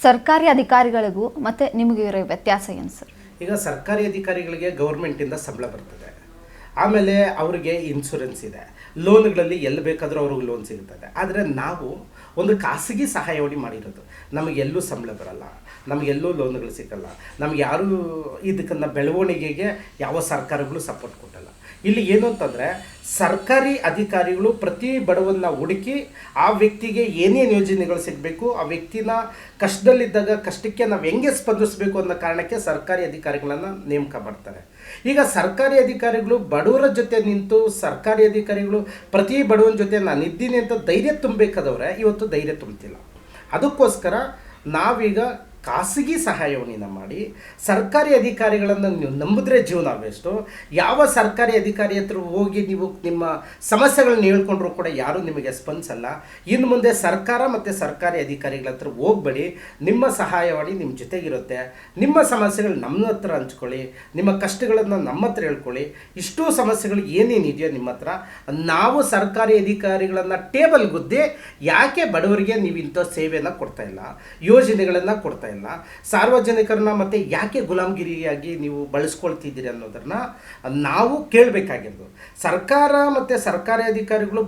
ಸರ್ಕಾರಿ ಅಧಿಕಾರಿಗಳಿಗೂ ಮತ್ತು ನಿಮಗೆ ಇರೋ ವ್ಯತ್ಯಾಸ ಏನು ಸರ್? ಈಗ ಸರ್ಕಾರಿ ಅಧಿಕಾರಿಗಳಿಗೆ ಗೌರ್ಮೆಂಟಿಂದ ಸಂಬಳ ಬರ್ತದೆ, ಆಮೇಲೆ ಅವರಿಗೆ ಇನ್ಶೂರೆನ್ಸ್ ಇದೆ, ಲೋನ್ಗಳಲ್ಲಿ ಎಲ್ಲಿ ಬೇಕಾದರೂ ಅವ್ರಿಗೆ ಲೋನ್ ಸಿಗ್ತದೆ. ಆದರೆ ನಾವು ಒಂದು ಖಾಸಗಿ ಸಹಾಯವಾಣಿ ಮಾಡಿರೋದು, ನಮಗೆಲ್ಲೂ ಸಂಬಳ ಬರಲ್ಲ, ನಮಗೆಲ್ಲೂ ಲೋನ್ಗಳು ಸಿಗಲ್ಲ, ನಮ್ಗೆ ಯಾರೂ ಇದಕ್ಕನ್ನು ಬೆಳವಣಿಗೆಗೆ ಯಾವ ಸರ್ಕಾರಗಳು ಸಪೋರ್ಟ್ ಕೊಟ್ಟಲ್ಲ. ಇಲ್ಲಿ ಏನು ಅಂತಂದರೆ ಸರ್ಕಾರಿ ಅಧಿಕಾರಿಗಳು ಪ್ರತಿ ಬಡವನ್ನ ಹುಡುಕಿ ಆ ವ್ಯಕ್ತಿಗೆ ಏನೇನು ಯೋಜನೆಗಳು ಸಿಗಬೇಕು, ಆ ವ್ಯಕ್ತಿನ ಕಷ್ಟದಲ್ಲಿದ್ದಾಗ ಕಷ್ಟಕ್ಕೆ ನಾವು ಹೆಂಗೆ ಸ್ಪಂದಿಸಬೇಕು ಅನ್ನೋ ಕಾರಣಕ್ಕೆ ಸರ್ಕಾರಿ ಅಧಿಕಾರಿಗಳನ್ನು ನೇಮಕ ಮಾಡ್ತಾರೆ. ಈಗ ಸರ್ಕಾರಿ ಅಧಿಕಾರಿಗಳು ಬಡವರ ಜೊತೆ ನಿಂತು ಸರ್ಕಾರಿ ಅಧಿಕಾರಿಗಳು ಪ್ರತಿ ಬಡವನ ಜೊತೆ ನಾನು ಇದ್ದೀನಿ ಅಂತ ಧೈರ್ಯ ತುಂಬಬೇಕಾದವ್ರೆ ಇವತ್ತು ಧೈರ್ಯ ತುಂಬ್ತಿಲ್ಲ. ಅದಕ್ಕೋಸ್ಕರ ನಾವೀಗ ಖಾಸಗಿ ಸಹಾಯವಾಣಿನ ಮಾಡಿ ಸರ್ಕಾರಿ ಅಧಿಕಾರಿಗಳನ್ನು ನೀವು ನಂಬಿದ್ರೆ ಜೀವನ ವೇಸ್ಟು. ಯಾವ ಸರ್ಕಾರಿ ಅಧಿಕಾರಿ ಹತ್ರ ಹೋಗಿ ನೀವು ನಿಮ್ಮ ಸಮಸ್ಯೆಗಳನ್ನ ಹೇಳ್ಕೊಂಡ್ರೂ ಕೂಡ ಯಾರೂ ನಿಮಗೆ ಸ್ಪಂದಿಸಲ್ಲ. ಇನ್ನು ಮುಂದೆ ಸರ್ಕಾರ ಮತ್ತು ಸರ್ಕಾರಿ ಅಧಿಕಾರಿಗಳ ಹತ್ರ ಹೋಗ್ಬೇಡಿ, ನಿಮ್ಮ ಸಹಾಯವಾಣಿ ನಿಮ್ಮ ಜೊತೆಗಿರುತ್ತೆ. ನಿಮ್ಮ ಸಮಸ್ಯೆಗಳು ನಮ್ಮ ಹತ್ರ ಹಂಚ್ಕೊಳ್ಳಿ, ನಿಮ್ಮ ಕಷ್ಟಗಳನ್ನು ನಮ್ಮ ಹತ್ರ ಹೇಳ್ಕೊಳ್ಳಿ. ಇಷ್ಟೂ ಸಮಸ್ಯೆಗಳು ಏನೇನಿದೆಯೋ ನಿಮ್ಮ ಹತ್ರ, ನಾವು ಸರ್ಕಾರಿ ಅಧಿಕಾರಿಗಳನ್ನು ಟೇಬಲ್ ಗುದ್ದಿ ಯಾಕೆ ಬಡವರಿಗೆ ನೀವು ಇಂಥ ಸೇವೆಯನ್ನು ಕೊಡ್ತಾಯಿಲ್ಲ, ಯೋಜನೆಗಳನ್ನು ಕೊಡ್ತಾಯಿಲ್ಲ, ಸಾರ್ವಜನಿಕರನ್ನ ಮತ್ತೆ ಯಾಕೆ ಗುಲಾಮಗಿರಿಯಾಗಿ ನೀವು ಬಳಸ್ಕೊಳ್ತಿದ್ದೀರಿ ಅನ್ನೋದನ್ನ ನಾವು ಕೇಳಬೇಕಾಗಿರೋದು. ಸರ್ಕಾರ ಮತ್ತು ಸರ್ಕಾರಿ ಅಧಿಕಾರಿಗಳು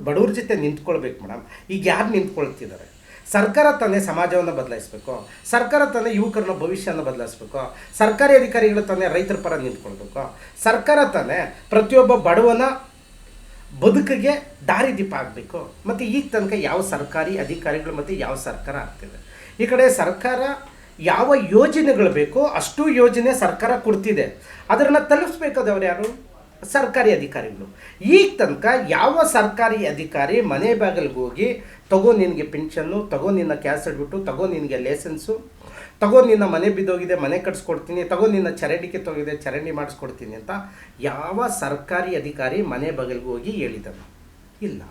ಬಡವ್ರ ಜೊತೆ ನಿಂತ್ಕೊಳ್ಬೇಕು ಮೇಡಮ್. ಈಗ ಯಾರು ನಿಂತ್ಕೊಳ್ತಿದ್ದಾರೆ? ಸರ್ಕಾರ ತಾನೇ ಸಮಾಜವನ್ನು ಬದಲಾಯಿಸಬೇಕು, ಸರ್ಕಾರ ತಾನೇ ಯುವಕರನ್ನ ಭವಿಷ್ಯನ ಬದಲಾಯಿಸಬೇಕು, ಸರ್ಕಾರಿ ಅಧಿಕಾರಿಗಳು ತಾನೇ ರೈತರ ಪರ ನಿಂತ್ಕೊಳ್ಬೇಕು, ಸರ್ಕಾರ ತಾನೇ ಪ್ರತಿಯೊಬ್ಬ ಬಡವನ ಬದುಕಿಗೆ ದಾರಿದೀಪ ಆಗಬೇಕು. ಮತ್ತು ಈಗ ತನಕ ಯಾವ ಸರ್ಕಾರಿ ಅಧಿಕಾರಿಗಳು ಮತ್ತು ಯಾವ ಸರ್ಕಾರ ಆಗ್ತಿದೆ? ಈ ಕಡೆ ಸರ್ಕಾರ ಯಾವ ಯೋಜನೆಗಳು ಬೇಕೋ ಅಷ್ಟು ಯೋಜನೆ ಸರ್ಕಾರ ಕೊಡ್ತಿದೆ, ಅದನ್ನು ತಲುಪಿಸ್ಬೇಕಾದವ್ರು ಯಾರು? ಸರ್ಕಾರಿ ಅಧಿಕಾರಿಗಳು. ಈಗ ತನಕ ಯಾವ ಸರ್ಕಾರಿ ಅಧಿಕಾರಿ ಮನೆ ಬಾಗಿಲಿಗೆ ಹೋಗಿ ತಗೋ ನಿನಗೆ ಪೆನ್ಷನ್ನು, ತಗೋ ನಿನ್ನ ಕ್ಯಾಸ್ಟ್ ಸರ್ಟಿಫಿಕೇಟು, ತಗೋ ನಿನಗೆ ಲೈಸೆನ್ಸು, ತಗೋ ನಿನ್ನ ಮನೆ ಬಿದ್ದೋಗಿದೆ ಮನೆ ಕಟ್ಸ್ಕೊಡ್ತೀನಿ, ತಗೋ ನಿನ್ನ ಚರಂಡಿಗೆ ತೊಗಿದೆ ಚರಂಡಿ ಮಾಡಿಸ್ಕೊಡ್ತೀನಿ ಅಂತ ಯಾವ ಸರ್ಕಾರಿ ಅಧಿಕಾರಿ ಮನೆ ಬಾಗಿಲಿಗೆ ಹೋಗಿ ಹೇಳಿದನು? ಇಲ್ಲ.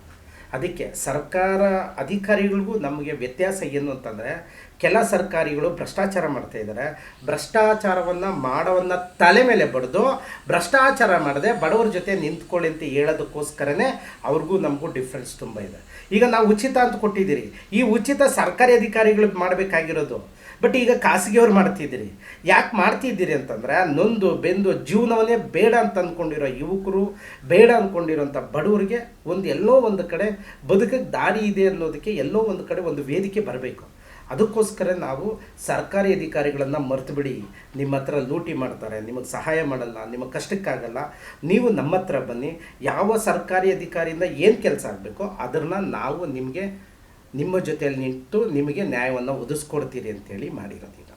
ಅದಕ್ಕೆ ಸರ್ಕಾರ ಅಧಿಕಾರಿಗಳಿಗೂ ನಮಗೆ ವ್ಯತ್ಯಾಸ ಏನು ಅಂತಂದರೆ, ಕೆಲ ಸರ್ಕಾರಿಗಳು ಭ್ರಷ್ಟಾಚಾರ ಮಾಡ್ತಾಯಿದ್ದಾರೆ. ಭ್ರಷ್ಟಾಚಾರವನ್ನು ಮಾಡೋವನ್ನು ತಲೆ ಮೇಲೆ ಬಡಿದು ಭ್ರಷ್ಟಾಚಾರ ಮಾಡದೆ ಬಡವರ ಜೊತೆ ನಿಂತ್ಕೊಳ್ಳಿ ಅಂತ ಹೇಳೋದಕ್ಕೋಸ್ಕರನೇ ಅವ್ರಿಗೂ ನಮಗೂ ಡಿಫ್ರೆನ್ಸ್ ತುಂಬ ಇದೆ. ಈಗ ನಾವು ಉಚಿತ ಅಂತ ಕೊಟ್ಟಿದ್ದೀರಿ, ಈ ಉಚಿತ ಸರ್ಕಾರಿ ಅಧಿಕಾರಿಗಳು ಮಾಡಬೇಕಾಗಿರೋದು, ಬಟ್ ಈಗ ಖಾಸಗಿಯವ್ರು ಮಾಡ್ತಿದ್ದೀರಿ. ಯಾಕೆ ಮಾಡ್ತಿದ್ದೀರಿ ಅಂತಂದರೆ, ನೊಂದು ಬೆಂದು ಜೀವನವನ್ನೇ ಬೇಡ ಅಂತ ಅಂದ್ಕೊಂಡಿರೋ ಯುವಕರು, ಬೇಡ ಅಂದ್ಕೊಂಡಿರೋಂಥ ಬಡವರಿಗೆ ಎಲ್ಲೋ ಒಂದು ಕಡೆ ಬದುಕಿಗೆ ದಾರಿ ಇದೆ ಅನ್ನೋದಕ್ಕೆ ಎಲ್ಲೋ ಒಂದು ಕಡೆ ಒಂದು ವೇದಿಕೆ ಬರಬೇಕು. ಅದಕ್ಕೋಸ್ಕರ ನಾವು ಸರ್ಕಾರಿ ಅಧಿಕಾರಿಗಳನ್ನು ಮರೆತು ಬಿಡಿ. ನಿಮ್ಮ ಹತ್ರ ಲೂಟಿ ಮಾಡ್ತಾರೆ, ನಿಮಗೆ ಸಹಾಯ ಮಾಡಲ್ಲ, ನಿಮ್ಮ ಕಷ್ಟಕ್ಕಾಗಲ್ಲ, ನೀವು ನಮ್ಮ ಹತ್ರ ಬನ್ನಿ. ಯಾವ ಸರ್ಕಾರಿ ಅಧಿಕಾರಿಯಿಂದ ಏನು ಕೆಲಸ ಆಗಬೇಕೋ ಅದನ್ನು ನಾವು ನಿಮ್ಮ ಜೊತೆಯಲ್ಲಿ ನಿಂತು ನಿಮಗೆ ನ್ಯಾಯವನ್ನು ಒದಗಿಸ್ಕೊಡ್ತೀರಿ ಅಂತೇಳಿ ಮಾಡಿರೋದು.